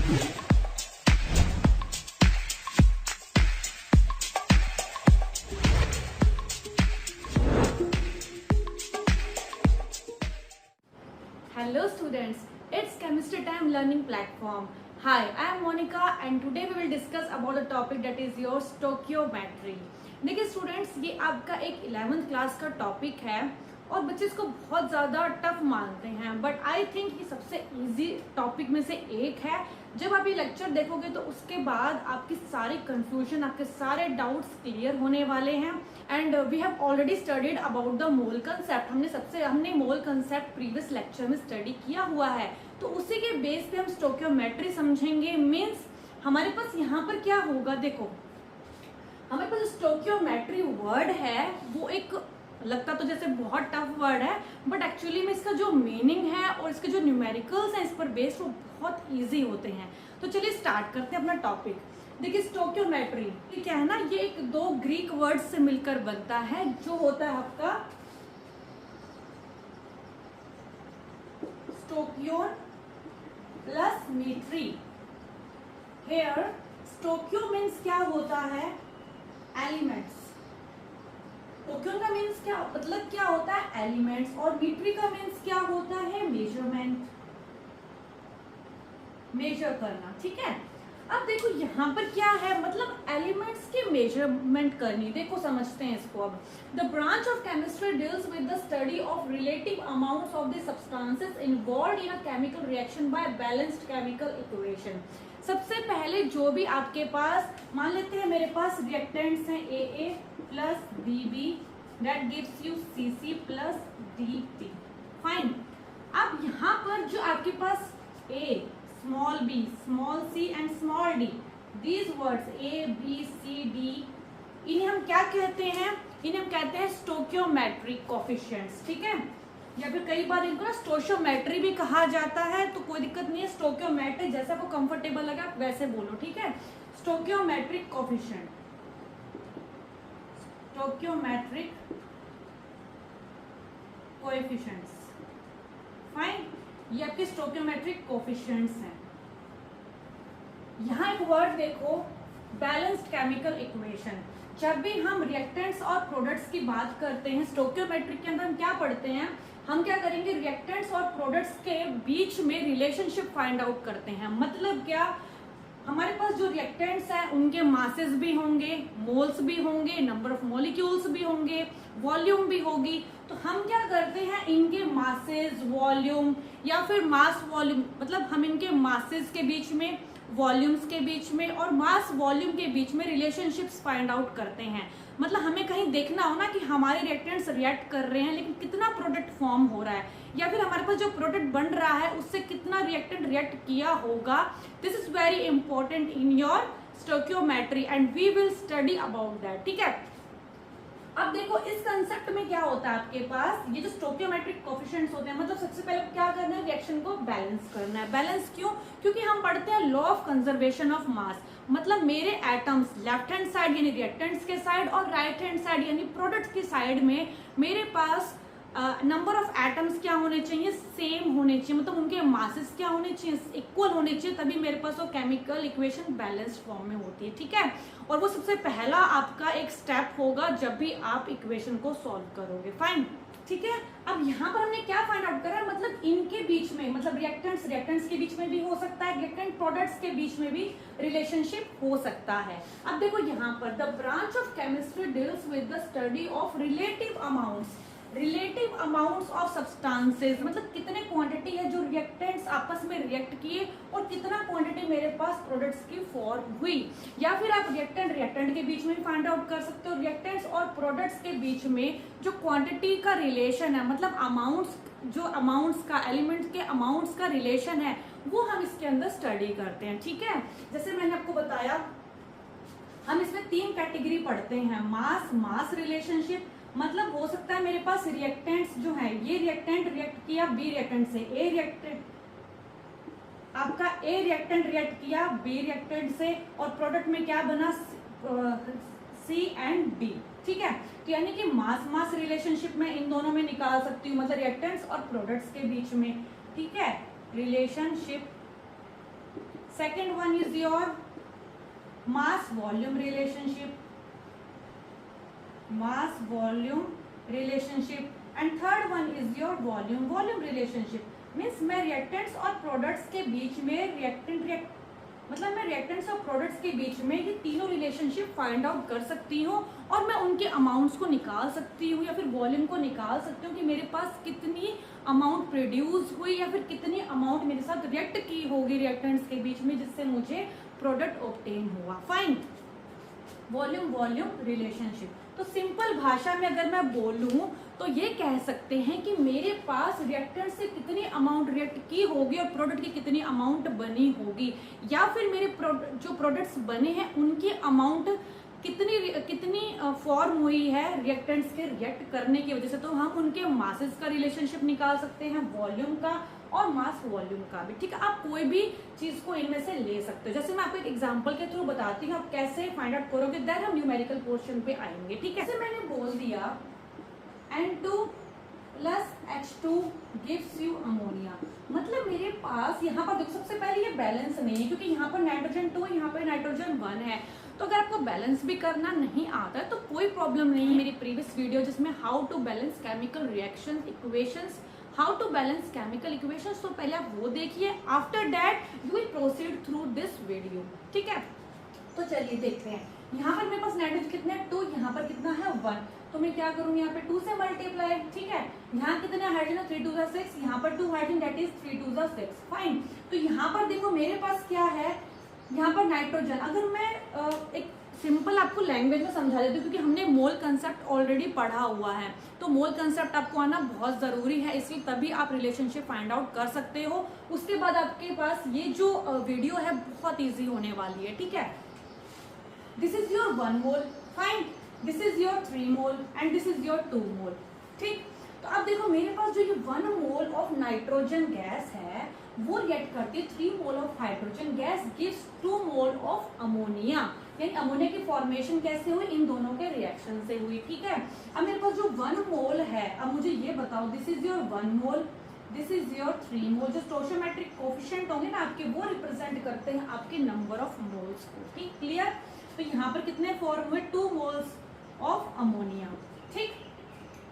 Hello students, it's Chemistry Time Learning Platform. Hi, I am Monica and today we will discuss about the topic that is your stoichiometry. देखिए students, ये आपका एक 11th class का topic है और बच्चे इसको बहुत ज़्यादा टफ मानते हैं, बट आई थिंक ये सबसे इजी टॉपिक में से एक है. जब आप ये लेक्चर देखोगे तो उसके बाद आपकी सारी कंफ्यूजन, आपके सारे डाउट्स क्लियर होने वाले हैं. And we have already studied about the mole concept. हमने मोल कंसेप्ट प्रीवियस लेक्चर में स्टडी किया हुआ है, तो उसी के बेस पे हम स्टोइकियोमेट्री समझेंगे. मीन्स हमारे पास यहाँ पर क्या होगा, देखो हमारे पास स्टोइकियोमेट्री वर्ड है वो एक लगता तो जैसे बहुत टफ वर्ड है, बट एक्चुअली में इसका जो मीनिंग है और इसके जो न्यूमेरिकल्स हैं इस पर बेस्ड वो बहुत इजी होते हैं. तो चलिए स्टार्ट करते हैं अपना टॉपिक. देखिए स्टोइकियोमेट्री क्या है ना, ये एक दो ग्रीक वर्ड्स से मिलकर बनता है जो होता है आपका स्टोइकियोन प्लस मेट्री. हेयर स्टोइकियो मीन्स क्या होता है, एलिमेंट्स. स्टोइकियोन का मीन्स क्या, मतलब क्या होता है, एलिमेंट्स. और मेट्री का मीन्स क्या होता है, मेजरमेंट, मेजर करना. ठीक है, अब देखो यहाँ पर क्या है, मतलब एलिमेंट्स की मेजरमेंट करनी. देखो समझते हैं इसको. अब the branch of chemistry deals with the study of relative amounts of the substances involved in a chemical reaction by balanced chemical equation. सबसे पहले जो भी आपके पास, मान लेते हैं मेरे पास रिएक्टेंट्स हैं AA plus BB, that gives you CC plus DP. Fine. अब यहाँ पर जो आपके पास A, small b, small c and small d, these words A, B, C, D, इन्हें हम क्या कहते हैं, इन्हें हम कहते हैं स्टोइकियोमेट्रिक कोफिशिएंट्स. ठीक है, या फिर कई बार इनको ना स्टोइकियोमेट्री भी कहा जाता है, तो कोई दिक्कत नहीं है. स्टोइकियोमेट्रिक जैसा आपको कंफर्टेबल लगे आप वैसे बोलो. ठीक है, stoichiometric coefficient, stoichiometric coefficients. Fine, ये आपके स्टोइकियोमेट्रिक कोफिशिएंट्स हैं. यहाँ एक वर्ड देखो, बैलेंस्ड केमिकल इक्वेशन. जब भी हम रिएक्टेंट्स और प्रोडक्ट्स की बात करते हैं स्टोइकियोमेट्रिक के अंदर हम क्या पढ़ते हैं, हम क्या करेंगे, रिएक्टेंट्स और प्रोडक्ट्स के बीच में रिलेशनशिप फाइंड आउट करते हैं. मतलब क्या, हमारे पास जो रिएक्टेंट्स हैं उनके मासेस भी होंगे, मोल्स भी होंगे, नंबर ऑफ मॉलिक्यूल्स भी होंगे, वॉल्यूम भी होगी. तो हम क्या करते हैं, इनके मासेस, वॉल्यूम या फिर मास वॉल्यूम, मतलब हम इनके मासेस के बीच में, वॉल्यूम्स के बीच में और मास वॉल्यूम के बीच में रिलेशनशिप्स फाइंड आउट करते हैं. मतलब हमें कहीं देखना हो ना कि हमारे रिएक्टेंट्स रिएक्ट कर रहे हैं लेकिन कितना प्रोडक्ट फॉर्म हो रहा है, या फिर हमारे पास जो प्रोडक्ट बन रहा है उससे कितना रिएक्टेंट रिएक्ट किया होगा. This is very important in your stoichiometry and we will study about that. ठीक है, अब देखो इस कंसेप्ट में क्या होता है, आपके पास ये जो स्टोइकियोमेट्रिक कोफिशिएंट्स होते हैं, मतलब सबसे पहले क्या करना है, रिएक्शन को बैलेंस करना है. बैलेंस क्यों, क्योंकि हम पढ़ते हैं law of conservation of mass. मतलब मेरे एटम्स लेफ्ट हैंड साइड यानी रिएक्टेंट्स के साइड और राइट हैंड साइड यानी प्रोडक्ट्स की साइड में मेरे पास नंबर ऑफ एटम्स क्या होने चाहिए, सेम होने चाहिए. मतलब उनके मासेस क्या होने चाहिए, इक्वल होने चाहिए, तभी मेरे पास वो केमिकल इक्वेशन बैलेंस्ड फॉर्म में होती है. ठीक है, और वो सबसे पहला आपका एक स्टेप होगा जब भी आप इक्वेशन को सॉल्व करोगे. फाइन. ठीक है, अब यहाँ पर हमने क्या फाइंड आउट करा, मतलब इनके बीच में, मतलब रिएक्टेंट्स के बीच में भी हो सकता है, रिएक्टेंट प्रोडक्ट्स के बीच में भी रिलेशनशिप हो सकता है. अब देखो यहाँ पर the branch of chemistry deals with the study of relative amounts. Relative amounts of substances, मतलब कितने क्वांटिटी है जो रिएक्टेंट्स आपस में रिएक्ट किए और कितना क्वांटिटी मेरे पास प्रोडक्ट्स की फॉर्म हुई. या फिर आप रिएक्टेंट के बीच में फाइंड आउट कर सकते हो, रिएक्टेंट्स और प्रोडक्ट्स के बीच में जो क्वांटिटी का रिलेशन है, मतलब अमाउंट्स, जो अमाउंट्स का, एलिमेंट्स के अमाउंट्स का रिलेशन है, वो हम इसके अंदर स्टडी करते हैं. ठीक है, जैसे मैंने आपको बताया हम इसमें 3 कैटेगरी पढ़ते हैं. मास रिलेशनशिप, मतलब हो सकता है मेरे पास रिएक्टेंट्स जो है, ये रिएक्टेंट रिएक्ट किया बी रिएक्टेंट से, ए रिएक्टेंट आपका ए रिएक्टेंट रिएक्ट किया बी रिएक्टेंट से, और प्रोडक्ट में क्या बना, सी एंड डी. ठीक है, तो यानी कि मास रिलेशनशिप में इन दोनों में निकाल सकती हूँ, मतलब रिएक्टेंट्स और प्रोडक्ट्स के बीच में. ठीक है, relationship second one is your mass volume relationship, mass volume relationship, and third one is your volume volume relationship. Means मैं रिएक्टेंट्स और प्रोडक्ट्स के बीच में मतलब मैं रिएक्टेंट्स और प्रोडक्ट्स के बीच में ये तीनों रिलेशनशिप फाइंड आउट कर सकती हूँ और मैं उनके अमाउंट्स को निकाल सकती हूँ या फिर वॉल्यूम को निकाल सकती हूँ कि मेरे पास कितनी अमाउंट प्रोड्यूस हुई या फिर कितनी अमाउंट मेरे साथ रिएक्ट की होगी रिएक्टेंट्स के बीच में, जिससे मुझे प्रोडक्ट ऑब्टेन हुआ। Fine, volume volume relationship. तो सिंपल भाषा में अगर मैं बोलूं तो ये कह सकते हैं कि मेरे पास रिएक्टेंट से कितनी अमाउंट रिएक्ट की होगी और प्रोडक्ट की कितनी अमाउंट बनी होगी, या फिर मेरे जो प्रोडक्ट्स बने हैं उनकी अमाउंट कितनी फॉर्म हुई है रिएक्टेंट्स के रिएक्ट करने की वजह से। तो हम उनके मासेस का रिलेशनशिप निकाल सकते हैं, वॉल्यूम का और मास वॉल्यूम का भी। ठीक है, आप कोई भी चीज को इनमें से ले सकते हो। जैसे मैं आपको एक एग्जांपल के थ्रू बताती हूँ आप कैसे फाइंड आउट करोगे, देन हम न्यूमेरिकल पोर्शन पे आएंगे। ठीक है, जैसे मैंने बोल दिया N2 plus H2 gives you ammonia, मतलब मेरे पास यहाँ पर देखो सबसे पहले ये बैलेंस नहीं है क्योंकि यहाँ पर नाइट्रोजन 2 यहाँ पर नाइट्रोजन 1 है। तो अगर आपको बैलेंस भी करना नहीं आता है तो कोई प्रॉब्लम नहीं है। मेरी प्रीवियस वीडियो जिसमें how to balance chemical reaction equations, how to balance chemical equations, तो पहले आप वो देखिए, after that you will proceed through this video. ठीक है, तो चलिए देखते हैं। यहाँ पर मेरे पास नाइट्रोजन कितना है 2, यहाँ पर कितना है 1, तो मैं क्या करूंगी यहाँ पे 2 से मल्टीप्लाई। ठीक है, यहाँ कितना हाइड्रोजन है 3 2 6, यहाँ पर 2 हाइड्रोजन दैट इज 3 2 6। फाइन, तो यहाँ पर देखो मेरे पास क्या है, यहाँ पर नाइट्रोजन। अगर मैं एक सिंपल आपको लैंग्वेज में समझा देती हूँ क्योंकि हमने मोल कंसेप्ट ऑलरेडी पढ़ा हुआ है, तो मोल कंसेप्ट आपको आना बहुत जरूरी है, इसलिए तभी आप रिलेशनशिप फाइंड आउट कर सकते हो। उसके बाद आपके पास ये जो वीडियो है बहुत इजी होने वाली है। ठीक है, this is your 1 mole, fine, this is your 3 mole and this is your 2 मोल। ठीक, तो अब देखो मेरे पास जो ये 1 मोल ऑफ नाइट्रोजन गैस है वो रिएक्ट करती है 3 mole of hydrogen gas gives 2 mole of ammonia, यानी अमोनिया की फॉर्मेशन कैसे हुई, इन दोनों के रिएक्शन से हुई। ठीक है, अब मेरे पास जो 1 मोल है, अब मुझे ये बताओ this is your 1 mole, this is your 3 मोल। जो स्टोइचियोमेट्रिक कोफिशिएंट होंगे ना आपके, वो रिप्रेजेंट करते हैं आपके नंबर ऑफ मोल्स को। ठीक, क्लियर। तो यहाँ पर कितने फॉर्म हुए, 2 मोल्स ऑफ अमोनिया। ठीक,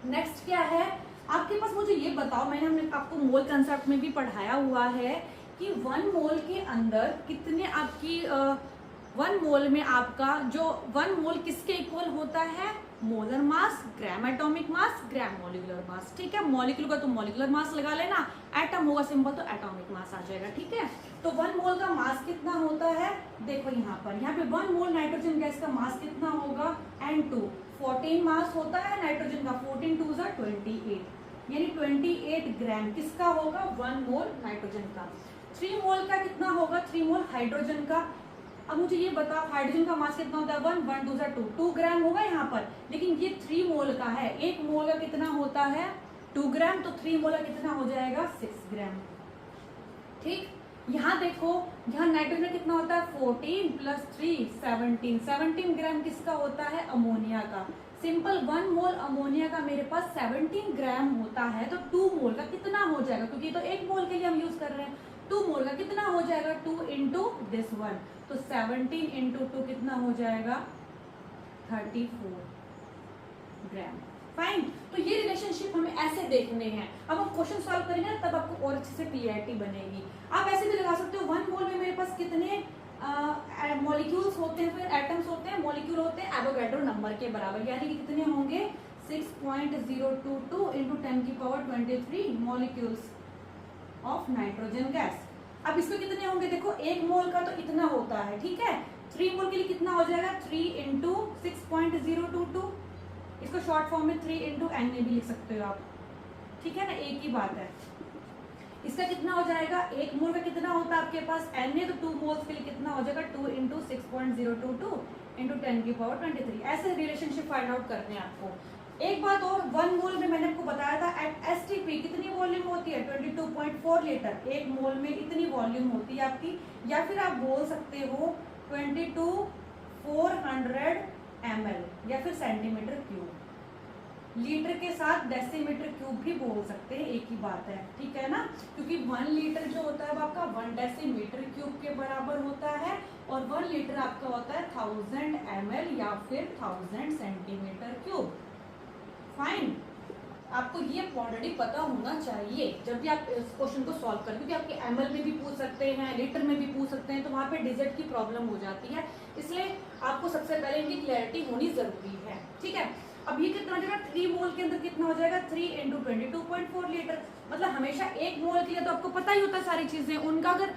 नेक्स्ट क्या है आपके पास, मुझे ये बताओ, हमने आपको मोल कंसेप्ट में भी पढ़ाया हुआ है कि 1 मोल के अंदर कितने आपकी 1 मोल में आपका जो 1 मोल किसके इक्वल होता है, molar mass, gram atomic mass, gram molecular mass. ठीक है, मॉलिक्यूल का तो मॉलिक्यूलर मास लगा लेना, एटम होगा सिंपल तो एटॉमिक मास आ जाएगा। ठीक है, तो 1 मोल का मास कितना होता है, देखो यहाँ पे 1 मोल नाइट्रोजन गैस का मास कितना होगा, N2 14 मास होता है नाइट्रोजन का, 14 2 28, यानी 28 ग्राम किसका होगा, 1 मोल नाइट्रोजन का। 3 मोल का कितना होगा, 3 मोल हाइड्रोजन का। अब मुझे ये बताओ हाइड्रोजन का मास कितना होता है, 1 1 2 ग्राम होगा यहाँ पर, लेकिन ये 3 मोल का है, 1 मोल का कितना होता है 2 ग्राम, तो 3 मोल का कितना हो जाएगा 6 ग्राम। ठीक, यहाँ देखो यहाँ नाइट्रोजन कितना होता है 14 प्लस 3 17 ग्राम किसका होता है, अमोनिया का। सिंपल 1 मोल अमोनिया का मेरे पास 17 ग्राम होता है, तो 2 मोल का कितना हो जाएगा, क्योंकि तो 1 मोल के लिए हम यूज कर रहे हैं, 2 मोल का कितना हो जाएगा 2 इंटू दिस 1, तो 17 इंटू 2 कितना हो जाएगा 34 ग्राम। फाइन, तो ये रिलेशनशिप हमें ऐसे देखने हैं। अब हम क्वेश्चन सॉल्व करेंगे ना तब आपको और अच्छे से क्लियरिटी बनेगी। आप ऐसे भी लगा सकते हो 1 मोल में मेरे पास कितने मॉलिक्यूल्स होते हैं, फिर एटम्स होते हैं, मॉलिक्यूल होते हैं एवोगैड्रो नंबर के बराबर, यानी कि कितने होंगे 6.022 into 10⁻23 molecules of nitrogen gas. अब इसमें कितने होंगे, देखो 1 मोल का तो इतना होता है। ठीक है, 3 मोल के लिए कितना हो जाएगा 3 इंटू 6.022, इसको शॉर्ट फॉर्म में 3 इंटू एन में भी लिख सकते हो आप। ठीक है ना, एक ही बात है। इसका कितना हो जाएगा, 1 मोल का कितना होता है आपके पास एन है, तो 2 मोल्स के लिए कितना हो जाएगा 2 इंटू 6.022 इंटू 10⁻23। ऐसे रिलेशनशिप फाइंड आउट करते हैं आपको। एक बात और, 1 मोल में मैंने आपको बताया था एट एसटीपी कितनी वॉल्यूम होती है 22.4 लीटर, 1 मोल में इतनी वॉल्यूम होती है आपकी, या फिर आप बोल सकते हो 22,400 ml या फिर सेंटीमीटर क्यूब। लीटर के साथ डेसीमीटर क्यूब भी बोल सकते हैं, एक ही बात है। ठीक है ना, क्योंकि 1 लीटर जो होता है वो आपका 1 डेसीमीटर क्यूब के बराबर और 1 लीटर आपका होता है 1000 ml या फिर 1000 सेंटीमीटर क्यूब। फाइन, आपको ये ऑलरेडी पता होना चाहिए जब भी आप इस क्वेश्चन को सॉल्व करें, क्योंकि आपके एमएल में भी पूछ सकते हैं, लीटर में भी पूछ सकते हैं, तो वहाँ पे डिजिट की प्रॉब्लम हो जाती है, इसलिए आपको सबसे पहले इनकी क्लैरिटी होनी जरूरी है। ठीक है, अब ये कितना हो जाएगा, 3 मोल के अंदर कितना हो जाएगा, 3 × 22.4 लीटर। मतलब हमेशा 1 मोल के लिए तो आपको पता ही होता है सारी चीजें, उनका अगर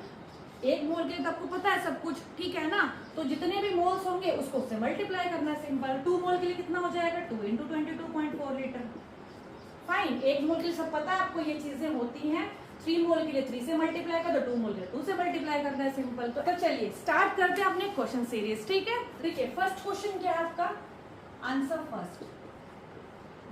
1 मोल के लिए तो आपको पता है सब कुछ, ठीक है ना, तो जितने भी मोल्स होंगे उसको उससे मल्टीप्लाई करना है, सिंपल। 2 मोल के लिए कितना हो जाएगा, 2 × 22.4 लीटर। फाइन, 1 मोल के लिए सब पता है आपको, ये चीजें होती हैं। 3 मोल के लिए 3 से मल्टीप्लाई कर दो, 2 मोल के लिए 2 से मल्टीप्लाई करना है, सिंपल। तो चलिए स्टार्ट करते हैं अपने क्वेश्चन सीरीज। ठीक है, देखिए फर्स्ट क्वेश्चन क्या है आपका, answer first,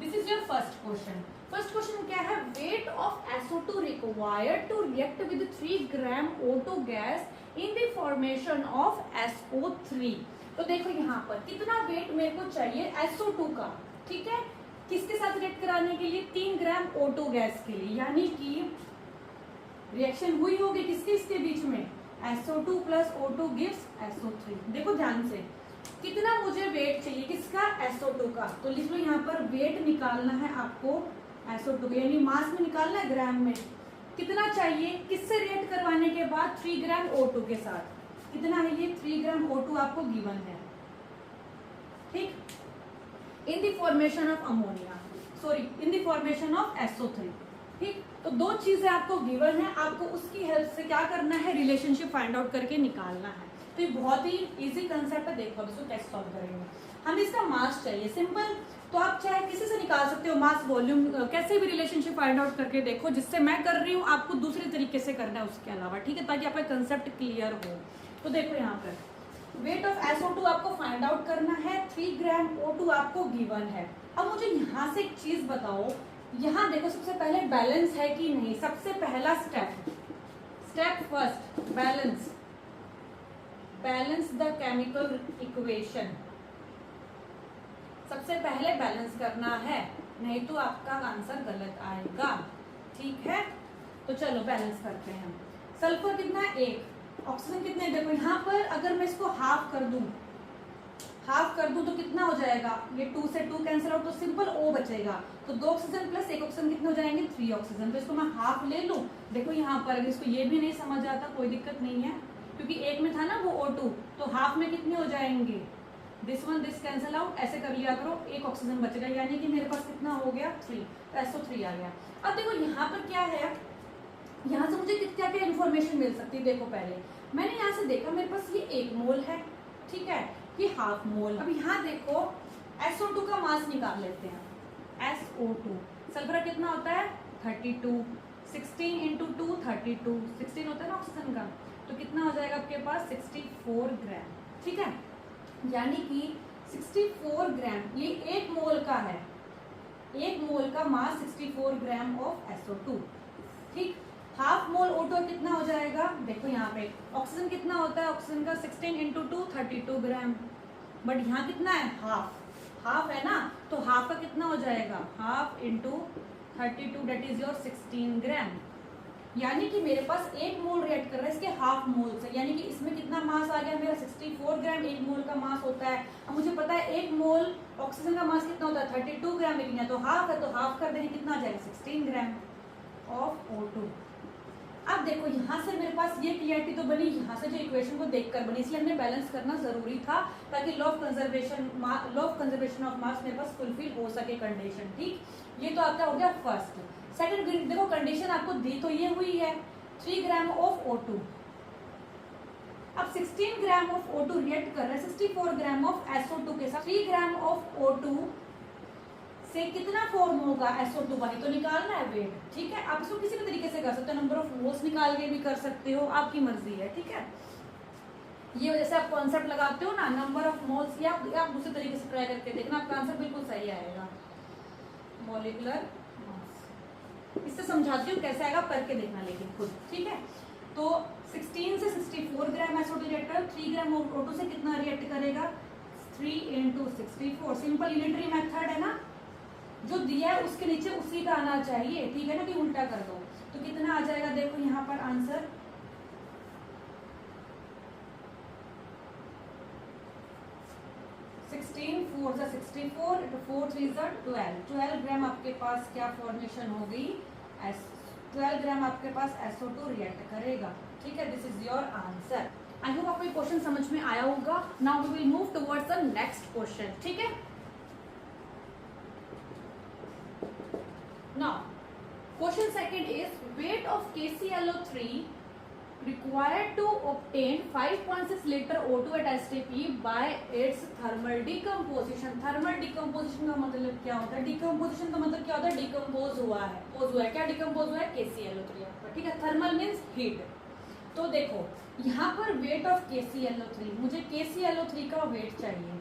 this is your first question. First question क्या है, weight of SO2 required to react with 3 gram O2 gas in the formation of SO3। तो देखो यहाँ पर कितना वेट मेरे को चाहिए SO2 का, ठीक है, किसके साथ रिएक्ट कराने के लिए, 3 ग्राम O2 गैस के लिए, यानी कि रिएक्शन हुई होगी किसके इसके बीच में, SO2 plus O2 gives SO3। देखो ध्यान से, कितना मुझे वेट चाहिए किसका, SO2 का, तो लिख लो यहाँ पर वेट निकालना है आपको SO2 का, यानी मास में निकालना है, ग्राम में कितना चाहिए, किससे रिएक्ट करवाने के बाद, 3 ग्राम O2 के साथ। कितना है ये, 3 ग्राम O2 आपको गिवन है, ठीक, इन the formation of ammonia, sorry in the formation of SO3। ठीक, तो 2 चीजें आपको गिवन है, आपको उसकी हेल्प से क्या करना है, रिलेशनशिप फाइंड आउट करके निकालना है। तो ये बहुत ही इजी कंसेप्ट है, देखो अब इसको कैसे सॉल्व करेंगे। हम इसका मास चाहिए, सिंपल, तो आप चाहे किसी से निकाल सकते हो मास वॉल्यूम, कैसे भी रिलेशनशिप फाइंड आउट करके देखो, जिससे मैं कर रही हूँ आपको दूसरे तरीके से करना है उसके अलावा, ठीक है, ताकि आपका कंसेप्ट क्लियर हो। तो देखो यहाँ पर वेट ऑफ SO2 आपको फाइंड आउट करना है, 3 ग्राम O2 आपको गिवन है। अब मुझे यहाँ से एक चीज बताओ, यहाँ देखो सबसे पहले बैलेंस है कि नहीं, सबसे पहला step first, balance the chemical equation, सबसे पहले बैलेंस करना है, नहीं तो आपका आंसर गलत आएगा। ठीक है, तो चलो बैलेंस करते हैं। सल्फर कितना है, 1, ऑक्सीजन कितने, देखो यहाँ पर अगर मैं इसको हाफ कर दूं तो कितना हो जाएगा, ये 2 से 2 कैंसिल आउट, तो सिंपल O बचेगा, तो 2 ऑक्सीजन प्लस 1 ऑक्सीजन कितने हो जाएंगे, 3 ऑक्सीजन। तो इसको मैं हाफ ले लूं, देखो यहाँ पर अगर इसको ये भी नहीं समझ आता कोई दिक्कत नहीं है, क्योंकि एक में था ना वो O2, तो हाफ में कितने हो जाएंगे, दिस कैंसिल आउट, ऐसे कर लिया करो, 1 ऑक्सीजन बचेगा, यानी कि मेरे पास कितना हो गया, 3, तो SO3 आ गया। अब देखो यहाँ पर क्या है, यहाँ से मुझे क्या क्या इन्फॉर्मेशन मिल सकती है, देखो पहले मैंने यहाँ से देखा मेरे पास ये 1 मोल है, ठीक है, ये हाफ मोल। अब यहाँ देखो SO2 का मास निकाल लेते हैं, SO2 सल्फर कितना होता है, 32, 16 × 2 32, 16 होता है ना ऑक्सीजन का, तो कितना हो जाएगा आपके पास, 64 ग्राम, ठीक है, यानी कि 64 ग्राम, ये 1 मोल का है, 1 मोल का मास 64 ग्राम ऑफ SO2, ठीक। हाफ मोल O2 कितना हो जाएगा, देखो यहाँ पे ऑक्सीजन कितना होता है, ऑक्सीजन का 16 × 2 32 ग्राम, बट यहाँ कितना है, हाफ है ना, तो हाफ का कितना हो जाएगा, हाफ × 32 दैट इज योर 16 ग्राम, यानी कि मेरे पास 1 मोल रिएक्ट कर रहा है इसके हाफ मोल से, यानी कि इसमें कितना मास आ गया मेरा, 64 ग्राम 1 मोल का मास होता है। अब मुझे पता है 1 मोल ऑक्सीजन का मास कितना होता है, 32 ग्राम, लेकिन है तो हाफ है, तो हाफ कर देंगे, कितना आ जाएगा, 16 ग्राम ऑफ O2। अब देखो यहाँ से मेरे पास ये क्लियरिटी तो बनी, यहाँ से जो इक्वेशन को देखकर बनी, इसलिए हमें बैलेंस करना जरूरी था, ताकि law of conservation of mass मेरे पास फुलफिल हो सके कंडीशन, ठीक। ये तो आपका हो गया फर्स्ट। सेकंड देखो कंडीशन आपको दी तो ये हुई है, 3 ग्राम ऑफ O2, अब 16 ग्राम ऑफ O2 रिएक्ट कर रहा है 64 ग्राम ऑफ SO2 के साथ, 3 ग्राम ऑफ O2 से कितना फॉर्म होगा SO2 का, तो निकालना है वेट, ठीक है। आप इसको किसी भी तरीके से कर सकते हो, नंबर ऑफ मोल्स निकाल के भी कर सकते हो, आपकी मर्जी है, ठीक है। ये वजह से आप कॉन्सेप्ट लगाते हो ना, नंबर ऑफ मोल्स, या आप दूसरे तरीके से ट्राई करके देखना, आपका आंसर बिल्कुल सही आएगा। मॉलिक्यूलर मास इससे समझाती हूँ कैसे आएगा, करके देखना लेकिन खुद, ठीक है। तो 16 से 64 ग्राम SO2 रिएक्ट कर, 3 ग्राम O2 से कितना रिएक्ट करेगा, 3 × 64, सिंपल यूनिटरी मेथड है ना, जो दिया है उसके नीचे उसी का आना चाहिए, ठीक है ना, कि उल्टा कर दो, तो कितना आ जाएगा, देखो यहाँ पर आंसर 4 सा 64, 4 3 सा 12 ग्राम आपके पास क्या फॉर्मेशन हो गई, 12 ग्राम आपके पास SO2 रिएक्ट करेगा। ठीक है, this is your answer. I hope आपको क्वेश्चन समझ में आया होगा। Now we will move towards the next question. ठीक है, now question second is weight of KClO3 required to obtain 5.6 liter O2 at STP by its thermal decomposition। Thermal decomposition का मतलब क्या होता है, डिकम्पोजिशन का मतलब क्या होता है, डिकम्पोज हुआ है, क्या डिकम्पोज हुआ है, KClO3 आपका। ठीक है, थर्मल मीन्स हीट। तो देखो यहाँ पर वेट ऑफ KClO3, मुझे KClO3 का वेट चाहिए।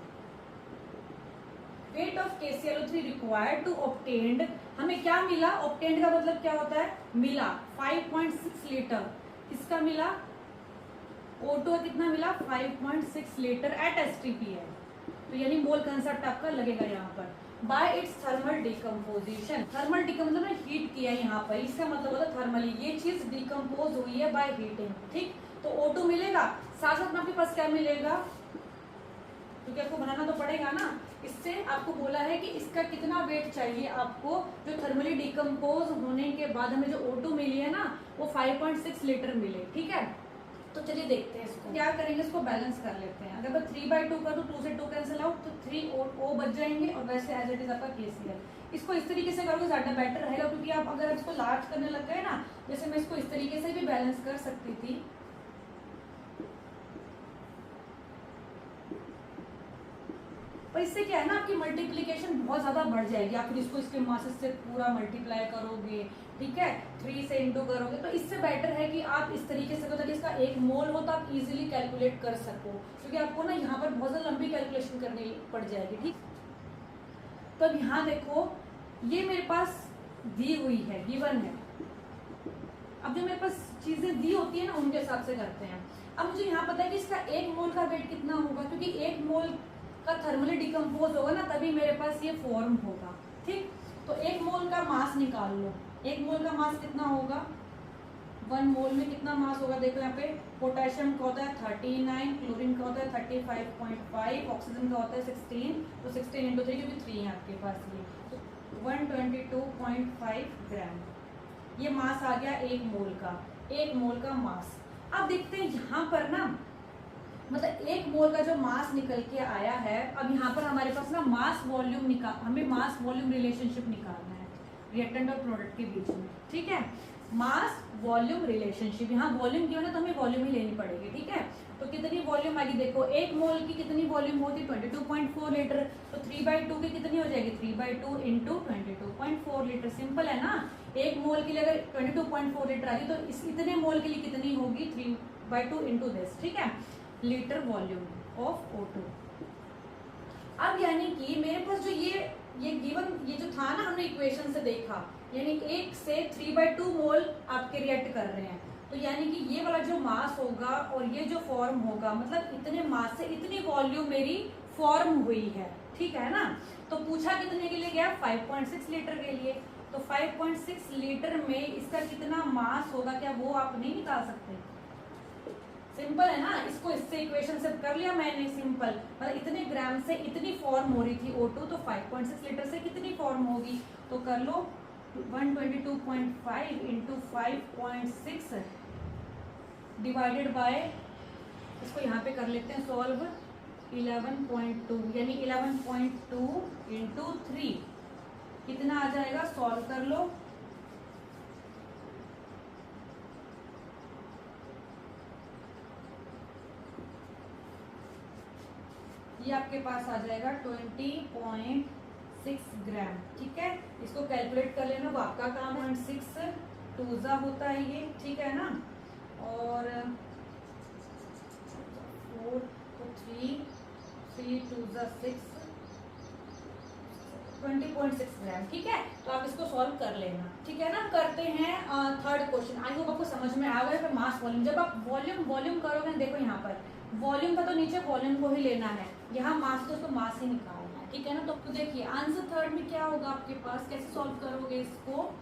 Weight of KClO3 required to obtained, हमें क्या मिला, ऑब्टेन्ड का मतलब क्या होता है, मिला 5.6 लीटर, किसका मिला, O2 कितना मिला, 5.6 लीटर एट STP है। तो यानी मोल कंसेप्ट आपका लगेगा यहाँ पर। Bye it's thermal decomposition, thermal decompose मतलब हीट किया यहाँ पर, इसका मतलब होता है थर्मली, ये चीज डिकम्पोज हुई है बाय हीटिंग। ठीक, तो O2 मिलेगा, साथ साथ में आपके पास क्या मिलेगा, क्योंकि आपको बनाना तो पड़ेगा ना। इससे आपको बोला है कि इसका कितना वेट चाहिए आपको, जो थर्मली डिकम्पोज होने के बाद हमें जो O2 मिली है ना, वो 5.6 लीटर मिले। ठीक है, तो चलिए देखते हैं इसको क्या करेंगे, इसको बैलेंस कर लेते हैं। अगर मैं 3/2 कर दूं, 2 से 2 कैंसिल आउट, तो 3 O बच जाएंगे, और वैसे एज इट इज आपका KCl। इसको इस तरीके से करोगे ज्यादा बेटर रहेगा, क्योंकि आप अगर इसको लार्ज करने लग गए ना, जैसे मैं इसको इस तरीके से भी बैलेंस कर सकती थी, पर इससे क्या है ना, आपकी मल्टीप्लीकेशन बहुत ज्यादा बढ़ जाएगी। आप फिर इसको इसके मासेस से पूरा मल्टीप्लाई करोगे, ठीक है, 3 से इंटू करोगे, तो इससे बेटर है कि आप इस तरीके से करो, इसका 1 मोल हो तो आप इजीली कैलकुलेट कर सको, क्योंकि आपको ना यहाँ पर बहुत ज्यादा लंबी कैलकुलेशन करनी पड़ जाएगी। ठीक, तो अब यहाँ देखो, ये मेरे पास दी हुई है, गिवन है। अब जो मेरे पास चीजें दी होती है ना, उनके हिसाब से करते हैं। अब मुझे यहाँ पता है कि इसका 1 मोल का वेट कितना होगा, क्योंकि 1 मोल का थर्मली डिकम्पोज होगा ना, तभी मेरे पास ये फॉर्म होगा। ठीक, तो 1 मोल का मास निकाल लो। 1 मोल का मास कितना होगा, 1 मोल में कितना मास होगा, देखो यहाँ पे पोटेशियम का होता है 39, क्लोरीन का होता है 35.5, ऑक्सीजन का होता है 16, तो 16 इंटू 3, क्योंकि 3 है आपके पास, ये तो 122.5 ग्राम ये मास आ गया 1 मोल का, 1 मोल का मास। अब देखते हैं यहाँ पर ना, मतलब 1 मोल का जो मास निकल के आया है, अब यहाँ पर हमारे पास ना मास वॉल्यूम हमें मास वॉल्यूम रिलेशनशिप निकालना है रिएक्टेंट और प्रोडक्ट के बीच में। ठीक है, मास वॉल्यूम रिलेशनशिप, यहाँ वॉल्यूम की हो ना, तो हमें वॉल्यूम ही लेनी पड़ेगी। ठीक है, तो कितनी वॉल्यूम आएगी, देखो 1 मोल की कितनी वॉल्यूम होती है, 22.4 लीटर, तो 3/2 की कितनी हो जाएगी, 3/2 इंटू 22.4 लीटर। सिंपल है ना, 1 मोल के लिए अगर 22.4 लीटर आ गई, तो इस इतने मोल के लिए कितनी होगी, 3/2 इंटू दिस। ठीक है, लीटर वॉल्यूम ऑफ O2। अब यानी कि मेरे पास जो ये गिवन, ये जो था ना, हमने इक्वेशन से देखा, यानी 1 से 3/2 मोल आपके रिएक्ट कर रहे हैं, तो यानी कि ये वाला जो मास होगा और ये जो फॉर्म होगा, मतलब इतने मास से इतनी वॉल्यूम मेरी फॉर्म हुई है। ठीक है ना, तो पूछा कितने के लिए गया, 5.6 लीटर के लिए, तो 5.6 लीटर में इसका कितना मास होगा, क्या वो आप नहीं निकाल सकते, सिंपल है ना। इसको इससे इक्वेशन से कर लिया मैंने, सिंपल, मतलब इतने ग्राम से इतनी फॉर्म हो रही थी O2, तो 5.6 लीटर से कितनी फॉर्म होगी, तो कर लो 122.5 इंटू 5.6 डिवाइडेड बाय, इसको यहाँ पे कर लेते हैं सॉल्व, 11.2, यानी 11.2 इंटू 3 कितना आ जाएगा, सॉल्व कर लो, ये आपके पास आ जाएगा 20.6 ग्राम। ठीक है, इसको कैलकुलेट कर लेना, वो आपका काम है। 6 2 होता है ये, ठीक है ना, और 4 तो 3 2 6 20.6 ग्राम। ठीक है, तो आप इसको सॉल्व कर लेना। ठीक है ना, करते हैं थर्ड क्वेश्चन। आई होप आपको समझ में आ गया। फिर मास वॉल्यूम, जब आप वॉल्यूम करोगे, देखो यहाँ पर वॉल्यूम था तो नीचे वॉल्यूम को ही लेना है, यहाँ मास तो मास ही निकालना है। ठीक है ना, तो देखिए आंसर थर्ड में क्या होगा आपके पास, कैसे सॉल्व करोगे इसको,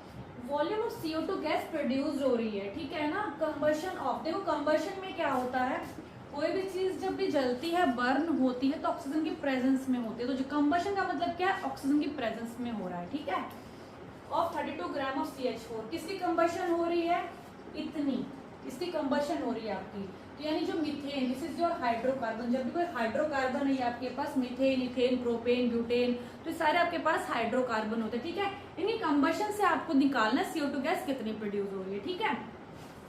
volume of CO2 gas produce हो रही है। ठीक है ना, कंबशन ऑफ, देखो कंबशन में क्या होता है, कोई भी चीज चीज जब भी जलती है, बर्न होती है, तो ऑक्सीजन की प्रेजेंस में होती है। तो जो कंबशन का मतलब क्या है, ऑक्सीजन की प्रेजेंस में हो रहा है, ठीक है। ऑफ 32 ग्राम ऑफ CH4, किसकी कंबशन हो रही है, इतनी, इसकी कंबशन हो रही है आपकी। तो यानी जो methane, this is your hydrocarbon, जब भी कोई हाइड्रोकार्बन है आपके पास, मीथेन, इथेन, प्रोपेन, ब्यूटेन, तो सारे आपके पास हाइड्रोकार्बन होते हैं, ठीक है। इन्हीं कंबशन से आपको निकालना है CO2 गैस कितनी प्रोड्यूस हो रही है, ठीक है।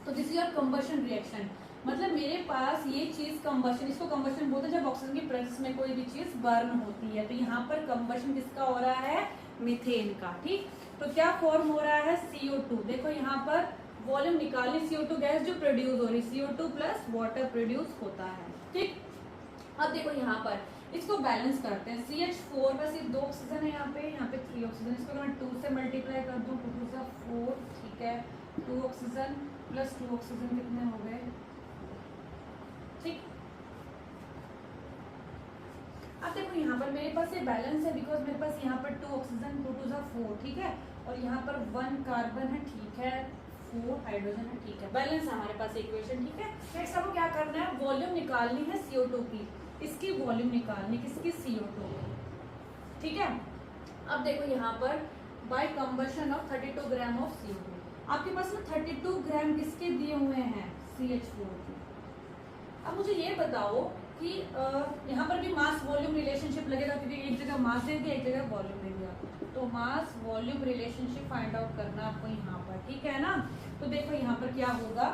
तो this is your combustion reaction, मतलब मेरे पास ये चीज कंबशन, इसको कंबशन बोलते हैं जब ऑक्सीजन की प्रेजेंस में कोई भी चीज बर्न होती है। तो यहाँ पर कंबशन किसका हो रहा है, मीथेन का, ठीक। तो क्या फॉर्म हो रहा है, CO2, देखो यहाँ पर वॉल्यूम निकालनी, CO2 गैस जो प्रोड्यूस हो रही, CO2 प्लस वाटर प्रोड्यूस होता है, ठीक। अब देखो यहाँ पर इसको बैलेंस करते हैं, CH4 का सिर्फ 2 ऑक्सीजन है, यहाँ पे 3 ऑक्सीजन, इसको मैं 2 से मल्टीप्लाई कर दूं, 2 2 सा 4, ठीक है। 2 ऑक्सीजन प्लस 2 ऑक्सीजन कितने हो गए, ठीक। अब देखो यहाँ पर मेरे पास ये बैलेंस है, बिकॉज मेरे पास यहाँ पर 2 ऑक्सीजन, 2 2 सा 4, ठीक है, और यहाँ पर 1 कार्बन है, ठीक है, 4 हाइड्रोजन है, ठीक है, बैलेंस हमारे पास इक्वेशन, ठीक है। नेक्स्ट आपको क्या करना है, वॉल्यूम निकालनी है CO2 की, इसकी वॉल्यूम निकालनी, किसकी, CO2 की, ठीक है। अब देखो यहाँ पर by combustion of 32 gram of CO2, आपके पास में 32 ग्राम किसके दिए हुए हैं, CH4 के। अब मुझे ये बताओ कि यहाँ पर भी मास वॉल्यूम रिलेशनशिप लगेगा, क्योंकि एक जगह मास दे दिया, एक जगह वॉल्यूम दे दिया, तो mass volume relationship find out करना आपको यहाँ पर, ठीक है ना। तो देखो यहाँ पर क्या होगा,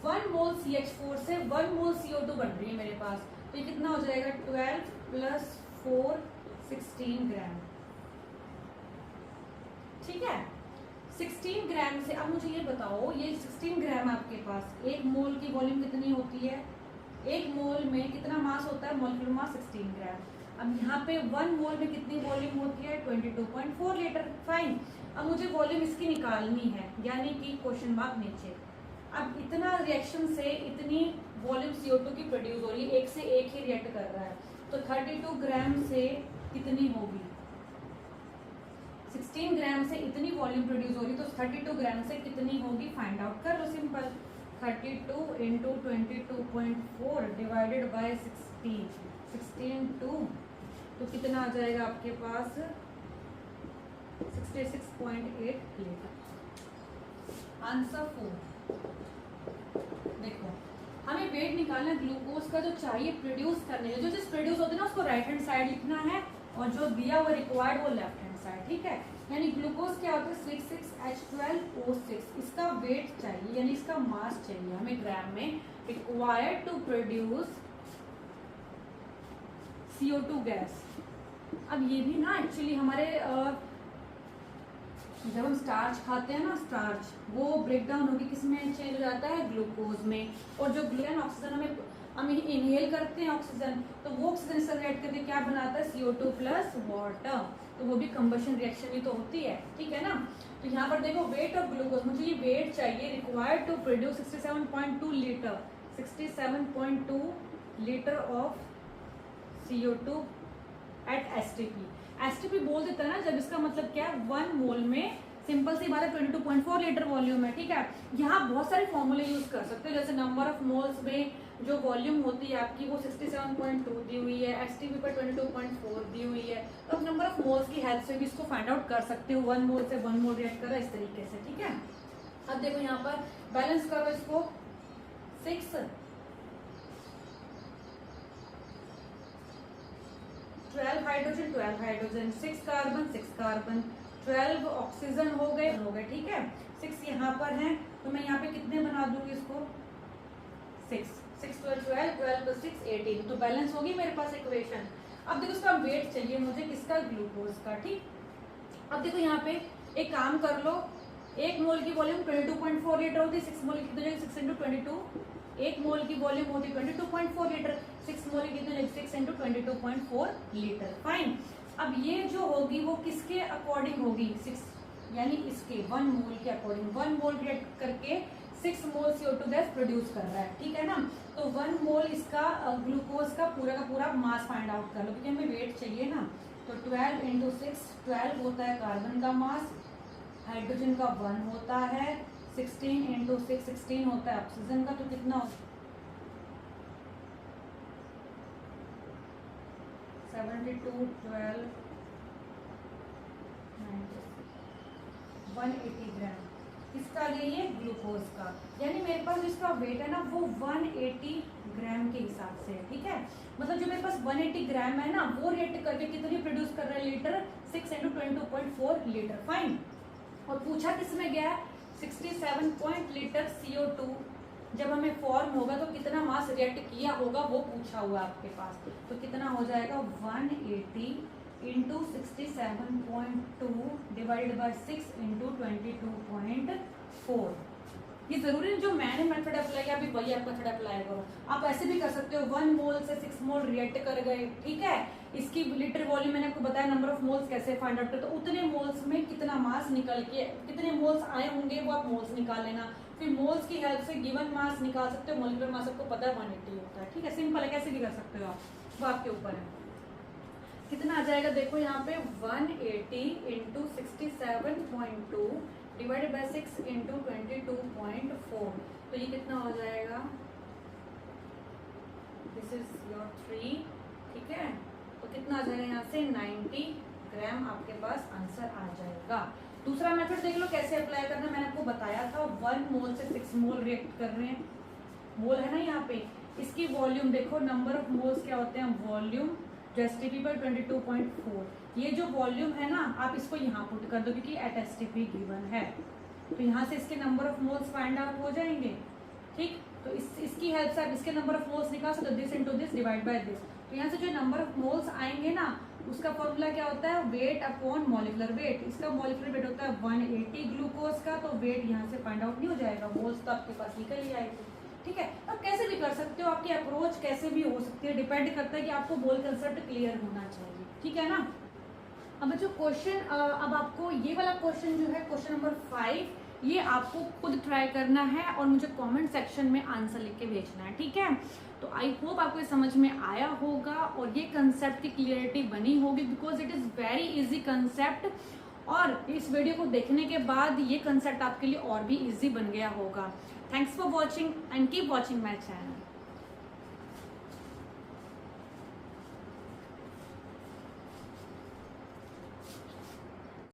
1 मोल CH4 से 1 मोल CO2 बन रही है मेरे पास, तो ये कितना हो जाएगा, 12 प्लस 4 16 ग्राम, ठीक है। 16 ग्राम से, अब मुझे ये बताओ, ये 16 ग्राम आपके पास, 1 मोल की वॉल्यूम कितनी होती है, 1 मोल में कितना मास होता है, मॉलिक्यूलर मास 16 ग्राम। अब यहाँ पे 1 मोल में कितनी वॉल्यूम होती है, 22.4 लीटर, फाइन। अब मुझे वॉल्यूम इसकी निकालनी है, यानी कि क्वेश्चन मार्क नीचे। अब इतना रिएक्शन से इतनी वॉल्यूम CO2 की प्रोड्यूस हो रही है, एक से एक ही रिएक्ट कर रहा है, तो 32 ग्राम से कितनी होगी, 16 ग्राम से इतनी वॉल्यूम प्रोड्यूस हो रही, तो 32 ग्राम से कितनी होगी, फाइंड आउट कर लो, सिंपल। 32 इंटू 22.4 डिवाइडेड बाय 16 2, तो कितना आ जाएगा आपके पास, 66.8 लीटर, आंसर 4। देखो हमें वेट निकालना है ग्लूकोज का, जो चाहिए प्रोड्यूस करने, जो चीज प्रोड्यूस होती है ना उसको राइट हैंड साइड लिखना है, और जो दिया हुआ रिक्वायर्ड वो लेफ्ट हैंड साइड, ठीक है। यानी ग्लूकोज क्या होता है, 66H12O6, इसका वेट चाहिए, यानी इसका मास चाहिए हमें ग्राम में, required to produce CO2 gas. अब ये भी ना एक्चुअली हमारे जब हम स्टार्च खाते हैं ना, स्टार्च वो ब्रेक डाउन होकर किसमें चेंज हो जाता है, ग्लूकोज में, और जो ग्लूकोज ऑक्सीजन हम इनहेल करते हैं ऑक्सीजन, तो वो ऑक्सीजन से रिएक्ट करके क्या बनाता है, CO2 प्लस वाटर, तो वो भी कंबशन रिएक्शन ही तो होती है, ठीक है ना। तो यहाँ पर देखो वेट ऑफ ग्लूकोज, मुझे ये वेट चाहिए, required to produce 67.2 litre, 67.2 litre of CO2 at STP बोल देता है ना जब, इसका मतलब क्या है, 1 मोल में, सिंपल सी बात है, 22.4 लीटर वॉल्यूम है, ठीक है। यहाँ बहुत सारे फॉर्मूले यूज कर सकते हैं, जैसे नंबर ऑफ मोल्स में जो वॉल्यूम होती है आपकी वो 67.2 दी हुई है, एसटीपी पर 22.4 दी हुई है, तो आप नंबर ऑफ मोल्स की हेल्प से भी इसको फाइंड आउट कर सकते हो, 1 मोल से 1 मोल रिएक्ट करा, इस तरीके से, ठीक है। अब देखो यहाँ पर बैलेंस करो इसको, 12 हाइड्रोजन 6 कार्बन 12 ऑक्सीजन हो गए, ठीक है। 6 यहाँ पर हैं, तो मैं यहाँ पे कितने बना दूंगी इसको, 6 12 प्लस 6 18, तो बैलेंस होगी मेरे पास इक्वेशन। अब देखो इसका वेट चाहिए मुझे, किसका, ग्लूकोज का, ठीक। अब देखो यहाँ पे एक काम कर लो, 1 मोल की वॉल्यूम 22.4 लीटर होती है, 6 मोल की कितनी, 6 इंटू 22, 1 मोल की वॉल्यूम होती है 22.4 लीटर, 6 मोल की कितनी, 6 इंटू 22.4 लीटर, फाइन। अब ये जो होगी वो किसके अकॉर्डिंग होगी, 6 यानी इसके 1 मोल के अकॉर्डिंग, 1 मोल रिएक्ट करके 6 मोल CO2 गैस प्रोड्यूस कर रहा है, ठीक है ना। तो 1 मोल इसका ग्लूकोज का पूरा मास फाइंड आउट कर लो, क्योंकि हमें वेट चाहिए ना। तो 12 इंटू 6, 12 होता है कार्बन का मास, हाइड्रोजन का 1 होता है, 16 इंटू 6 16 होता है ऑक्सीजन का, तो कितना 72, 12, 180 ग्राम किसका आ गया, ये ग्लूकोज का। यानी मेरे पास जिसका वेट है ना वो 180 ग्राम के हिसाब से है, ठीक है। मतलब जो मेरे पास 180 ग्राम है ना वो रिएक्ट करके कितनी प्रोड्यूस कर रहा है लीटर, 6 × 22.4 लीटर, फाइन। और पूछा किस में गया है, 67 लीटर CO2 जब हमें फॉर्म होगा तो कितना मास रिएक्ट किया होगा वो पूछा हुआ आपके पास। तो कितना हो जाएगा 180 इंटू 67.2 डिवाइडेड बाय 6 इंटू 22.4। ये जरूरी नहीं जो मैंने मेथड अप्लाई किया अभी वही आप मेथड अप्लाई करो, आप ऐसे भी कर सकते हो। 1 मोल से 6 मोल रिएक्ट कर गए, ठीक है। इसकी लीटर वॉल्यूम मैंने आपको बताया, नंबर ऑफ मोल्स कैसे फाइंड आउट करते, तो उतने मोल्स में कितना मास निकल के कितने मोल्स आए होंगे वो आप मोल्स निकाल लेना। फिर मोल्स की हेल्प से गिवन मास निकाल सकते हो, मोलिकुलर मास आपको पता है 180 होता है, ठीक है। सिंपल है, कैसे भी कर सकते हो आप, वो आपके ऊपर है। कितना आ जाएगा देखो यहाँ पे 180 इंटू 67.2 डिवाइडेड बाय 6 इंटू 22.4, तो ये कितना हो जाएगा, दिस इज योर 3, ठीक है। तो कितना आ जाएगा यहाँ से 90 ग्राम आपके पास आंसर आ जाएगा। दूसरा मेथड देख लो कैसे अप्लाई करना, मैंने आपको बताया था 1 मोल से 6 मोल रिएक्ट कर रहे हैं, मोल है ना यहाँ पे। इसकी वॉल्यूम देखो, नंबर ऑफ मोल्स क्या होते हैं, वॉल्यूम जो STP पर 22.4, ये जो वॉल्यूम है ना आप इसको यहाँ पुट कर दो क्योंकि एट STP गिवन है, तो यहाँ से इसके number of moles find out हो जाएंगे, ठीक। तो इसकी हेल्प से आप इसके नंबर ऑफ मोल्स निकाल सकते हो, this into this divide by this. तो यहाँ से जो नंबर ऑफ मोल्स आएंगे ना उसका फॉर्मूला क्या होता है, वेट अपॉन मॉलिकुलर वेट। इसका मॉलिकुलर वेट होता है 180 ग्लूकोज का, तो वेट यहाँ से फाइंड आउट नहीं हो जाएगा, मोल्स तो आपके पास निकल ही आएगी, ठीक है। अब कैसे भी कर सकते हो, आपकी अप्रोच कैसे भी हो सकती है, डिपेंड करता है कि आपको मोल कंसेप्ट क्लियर होना चाहिए, ठीक है ना। अब जो क्वेश्चन, अब आपको ये वाला क्वेश्चन जो है क्वेश्चन नंबर 5, ये आपको खुद ट्राई करना है और मुझे कमेंट सेक्शन में आंसर लिख के भेजना है, ठीक है। तो आई होप आपको ये समझ में आया होगा और ये कंसेप्ट की क्लियरिटी बनी होगी, because it is very easy concept. और इस वीडियो को देखने के बाद ये कंसेप्ट आपके लिए और भी इजी बन गया होगा। Thanks for watching and keep watching my channel.